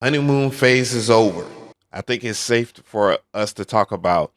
Honeymoon phase is over. I think it's safe for us to talk about,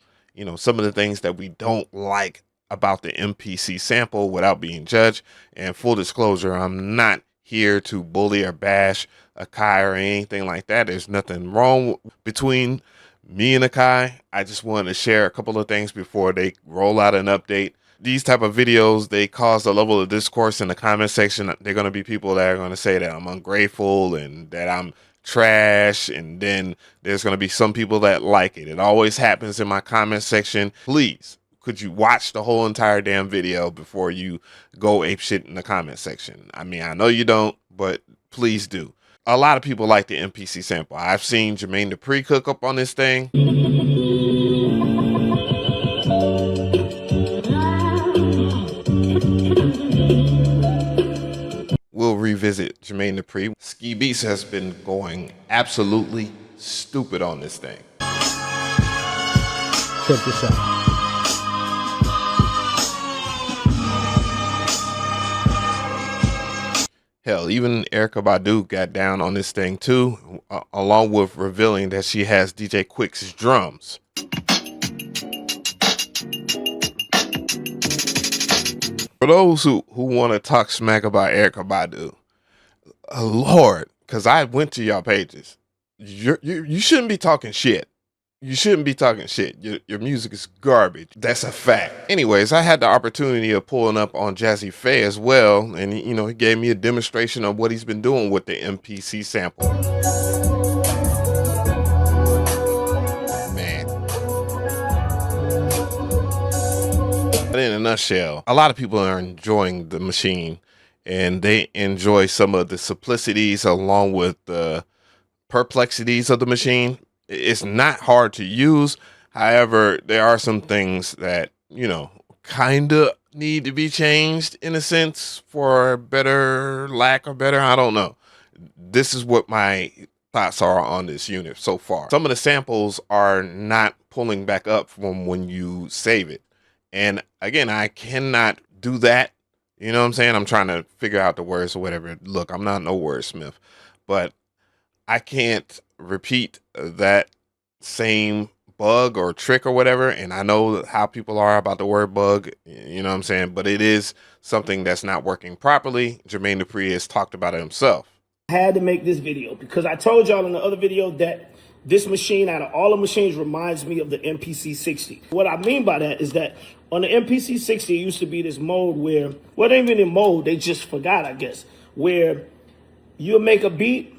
some of the things that we don't like about the MPC sample without being judged. And full disclosure, I'm not here to bully or bash Akai or anything like that. There's nothing wrong between me and Akai. I just wanted to share a couple of things before they roll out an update. These type of videos, they cause a level of discourse in the comment section. They're going to be people that are going to say that I'm ungrateful and that I'm trash, and then there's going to be some people that like it. It always happens in my comment section. Please, could you watch the whole entire damn video before you go apeshit in the comment section? I mean, I know you don't, but please do. A lot of people like the MPC sample. I've seen Jermaine Dupri cook up on this thing. We'll revisit Jermaine Dupri. Ski Beats has been going absolutely stupid on this thing. Check this out. Hell, even Erykah Badu got down on this thing too, along with revealing that she has DJ Quick's drums. For those who want to talk smack about Erykah Badu, Lord, because I went to y'all pages. You shouldn't be talking shit. You shouldn't be talking shit. Your music is garbage. That's a fact. Anyways, I had the opportunity of pulling up on Jazzy Faye as well, and he gave me a demonstration of what he's been doing with the MPC sample. Man. But in a nutshell, a lot of people are enjoying the machine, and they enjoy some of the simplicities along with the perplexities of the machine. It's not hard to use. However, there are some things that, kind of need to be changed in a sense for better, lack of better. I don't know. This is what my thoughts are on this unit so far. Some of the samples are not pulling back up from when you save it. And again, I cannot do that. You know what I'm saying? I'm trying to figure out the words or whatever. Look, I'm not no wordsmith, but I can't repeat that same bug or trick or whatever. And I know how people are about the word bug, you know what I'm saying? But it is something that's not working properly. Jermaine Dupri has talked about it himself. I had to make this video because I told y'all in the other video that this machine, out of all the machines, reminds me of the MPC 60. What I mean by that is that on the MPC 60, it used to be this mode where, well, it ain't even in mode, they just forgot, I guess, where you'll make a beat,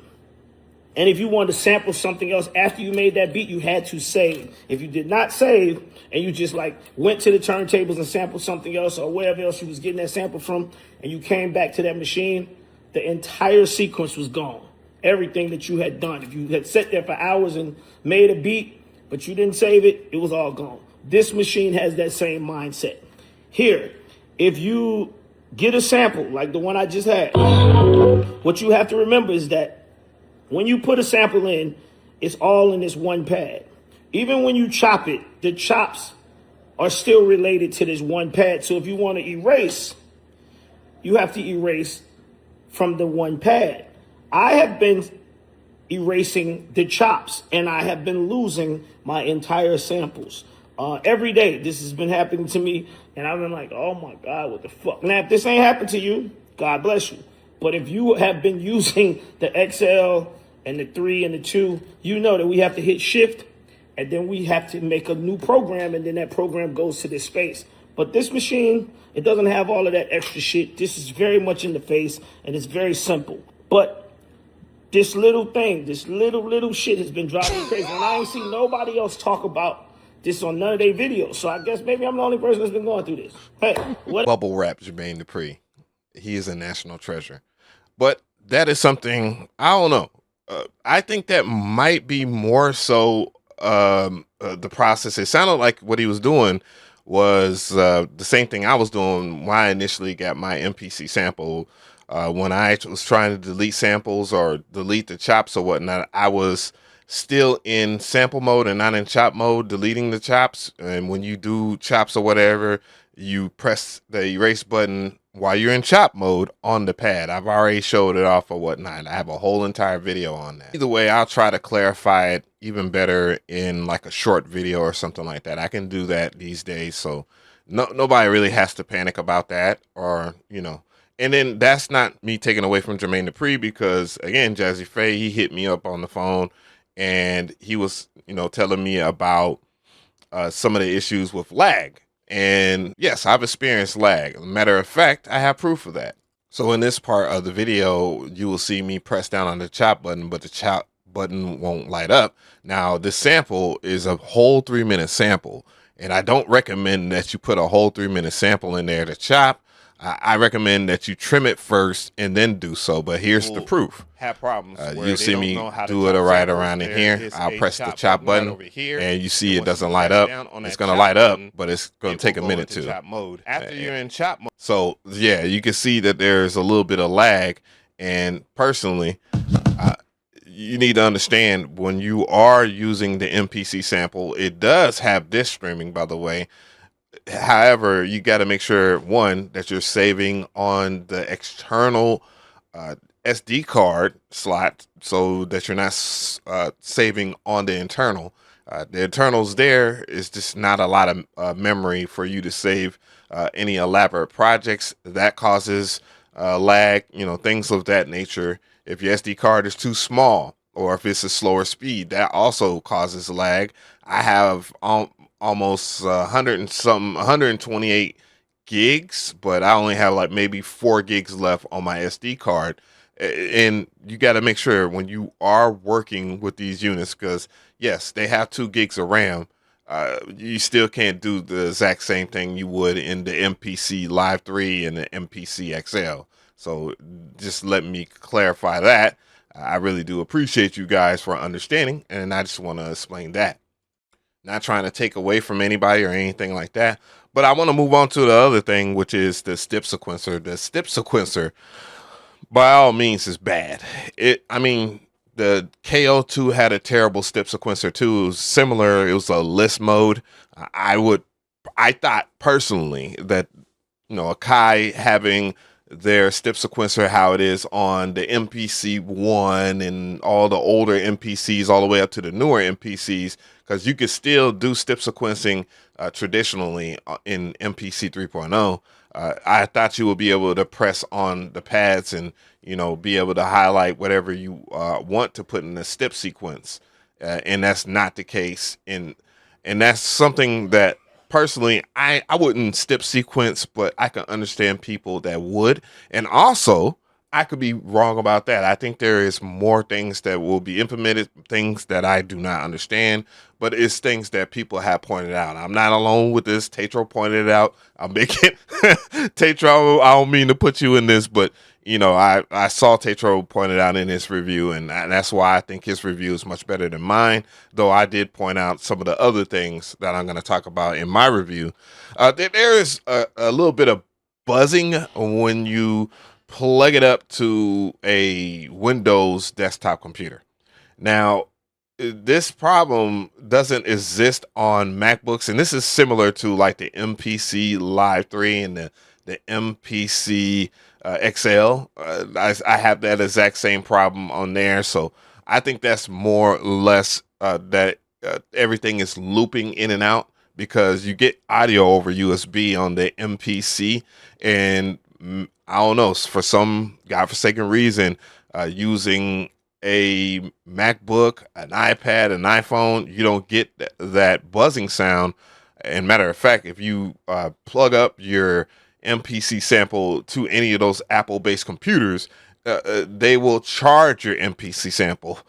and if you wanted to sample something else after you made that beat, you had to save. If you did not save, and you just went to the turntables and sampled something else or wherever else you was getting that sample from, and you came back to that machine, the entire sequence was gone. Everything that you had done. If you had sat there for hours and made a beat, but you didn't save it, it was all gone. This machine has that same mindset. Here, if you get a sample like the one I just had, what you have to remember is that when you put a sample in, it's all in this one pad. Even when you chop it, the chops are still related to this one pad. So if you want to erase, you have to erase from the one pad. I have been erasing the chops, and I have been losing my entire samples. Every day, this has been happening to me, and I've been like, oh my God, what the fuck? Now, if this ain't happened to you, God bless you. But if you have been using the XL and the 3 and the 2, you know that we have to hit shift, and then we have to make a new program, and then that program goes to this space. But this machine, it doesn't have all of that extra shit. This is very much in the face, and it's very simple. But this little thing, this little shit has been driving me crazy. And I ain't seen nobody else talk about this on none of their videos. So I guess maybe I'm the only person that's been going through this. Hey, what? Bubble wrap Jermaine Dupri. He is a national treasure. But that is something, I don't know. I think that might be more so the process. It sounded like what he was doing was the same thing I was doing when I initially got my MPC sample. When I was trying to delete samples or delete the chops or whatnot, I was still in sample mode and not in chop mode, deleting the chops. And when you do chops or whatever, you press the erase button while you're in chop mode on the pad. I've already showed it off or whatnot. I have a whole entire video on that. Either way, I'll try to clarify it even better in like a short video or something like that. I can do that these days, so nobody really has to panic about that, or And then that's not me taking away from Jermaine Dupri, because again, Jazzy Faye, he hit me up on the phone and he was, telling me about some of the issues with lag. And yes, I've experienced lag. Matter of fact, I have proof of that. So in this part of the video, you will see me press down on the chop button, but the chop button won't light up. Now, this sample is a whole 3-minute sample, and I don't recommend that you put a whole 3-minute sample in there to chop. I recommend that you trim it first and then do so. But here's the proof. Have problems. You'll see me do it right around in here. I'll press the chop button, and you see it doesn't light up. It's going to light up, but it's going to take a minute to. Chop mode. After you're in chop mode. So yeah, you can see that there's a little bit of lag. And personally, you need to understand, when you are using the MPC sample, it does have disk streaming, by the way. However, you got to make sure, one, that you're saving on the external SD card slot, so that you're not saving on the internal. The internals there is just not a lot of memory for you to save any elaborate projects. That causes lag, things of that nature. If your SD card is too small, or if it's a slower speed, that also causes lag. I have almost 128 gigs, but I only have like maybe 4 gigs left on my SD card. And you got to make sure when you are working with these units, because yes, they have 2 gigs of RAM, you still can't do the exact same thing you would in the MPC Live 3 and the MPC XL. So just let me clarify that. I really do appreciate you guys for understanding, and I just want to explain that. Not trying to take away from anybody or anything like that, but I want to move on to the other thing, which is the step sequencer. The step sequencer, by all means, is bad. The KO2 had a terrible step sequencer too. It was similar. It was a list mode. I thought personally that, Akai having their step sequencer, how it is on the MPC 1 and all the older MPCs all the way up to the newer MPCs, because you could still do step sequencing traditionally in MPC 3.0. I thought you would be able to press on the pads and, be able to highlight whatever you want to put in the step sequence. And that's not the case. And that's something that personally, I wouldn't step sequence, but I can understand people that would. And also, I could be wrong about that. I think there is more things that will be implemented, things that I do not understand, but it's things that people have pointed out. I'm not alone with this. Tatro pointed it out. I'm making Tatro, I don't mean to put you in this, but I saw Tatro pointed out in his review, and that's why I think his review is much better than mine, though I did point out some of the other things that I'm going to talk about in my review. There is a little bit of buzzing when you plug it up to a Windows desktop computer. Now, this problem doesn't exist on MacBooks, and this is similar to like the MPC Live 3 and the MPC XL. I have that exact same problem on there, so I think that's more or less that everything is looping in and out, because you get audio over USB on the MPC, and I don't know, for some godforsaken reason, using a MacBook, an iPad, an iPhone, you don't get that buzzing sound. And matter of fact, if you plug up your MPC sample to any of those Apple-based computers, they will charge your MPC sample.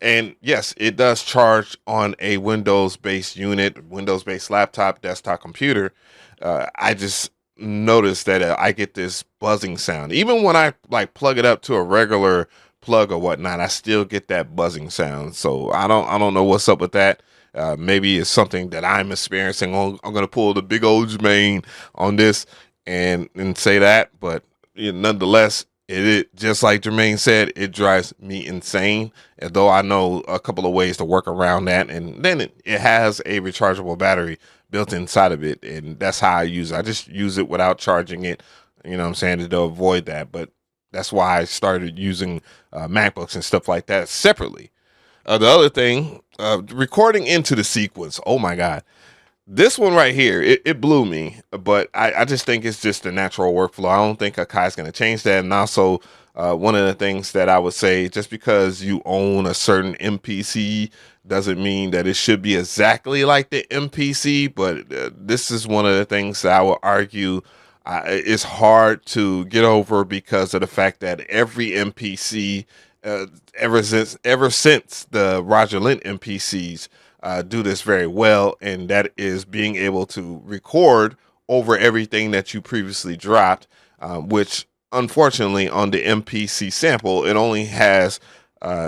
And yes, it does charge on a Windows-based unit, Windows-based laptop, desktop computer. I just noticed that I get this buzzing sound. Even when I like plug it up to a regular plug or whatnot, I still get that buzzing sound. So I don't know what's up with that. Maybe it's something that I'm experiencing. I'm going to pull the big old Jermaine on this and say that, but nonetheless, it just like Jermaine said, it drives me insane. And though I know a couple of ways to work around that, and then it has a rechargeable battery built inside of it, and that's how I use it. I just use it without charging it You know what I'm saying? To avoid that. But that's why I started using MacBooks and stuff like that separately. The other thing, recording into the sequence. Oh my God. This one right here, it blew me, but I just think it's just a natural workflow. I don't think Akai's going to change that. And also, one of the things that I would say, just because you own a certain MPC doesn't mean that it should be exactly like the MPC, but this is one of the things that I would argue it's hard to get over because of the fact that every MPC, uh, ever since the Roger Lint MPCs, do this very well, and that is being able to record over everything that you previously dropped, which unfortunately on the MPC sample, it only has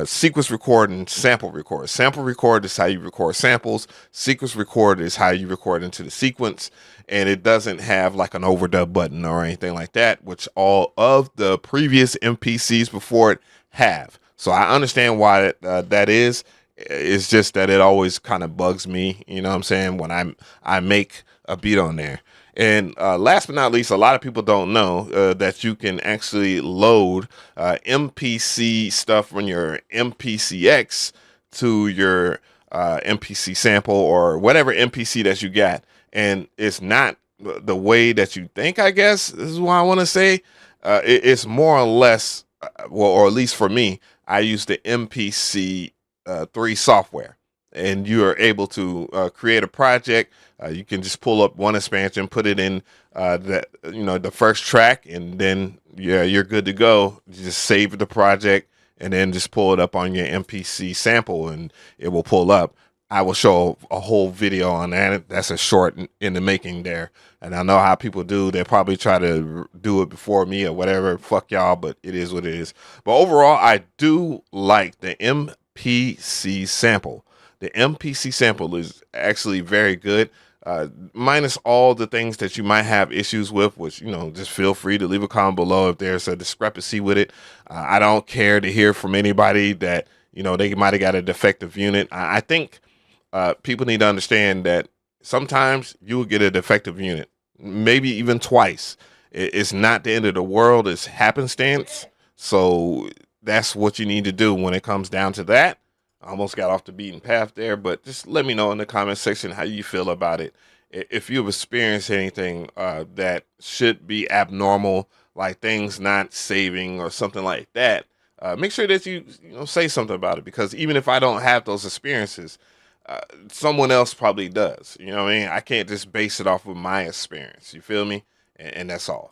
sequence record and sample record. Sample record is how you record samples. Sequence record is how you record into the sequence, and it doesn't have like an overdub button or anything like that, which all of the previous MPCs before it have. So I understand why that is. It's just that it always kind of bugs me, you know what I'm saying, when I make a beat on there. And last but not least, a lot of people don't know that you can actually load MPC stuff from your MPCX to your MPC sample or whatever MPC that you got. And it's not the way that you think, I guess, is what I want to say. It's more or less, well, or at least for me, I use the MPC 3 software, and you are able to create a project. You can just pull up one expansion, put it in the first track, and then you're good to go. You just save the project and then just pull it up on your MPC sample, and it will pull up. I will show a whole video on that. That's a short in the making there. And I know how people do. They probably try to do it before me or whatever. Fuck y'all, but it is what it is. But overall, I do like the MPC sample. The MPC sample is actually very good, minus all the things that you might have issues with, which, just feel free to leave a comment below if there's a discrepancy with it. I don't care to hear from anybody that, they might have got a defective unit. I think people need to understand that sometimes you will get a defective unit, maybe even twice. It's not the end of the world. It's happenstance. So that's what you need to do when it comes down to that. I almost got off the beaten path there, but just let me know in the comment section how you feel about it. If you've experienced anything that should be abnormal, like things not saving or something like that, make sure that you say something about it, because even if I don't have those experiences, someone else probably does. You know what I mean? I can't just base it off of my experience. You feel me? And that's all.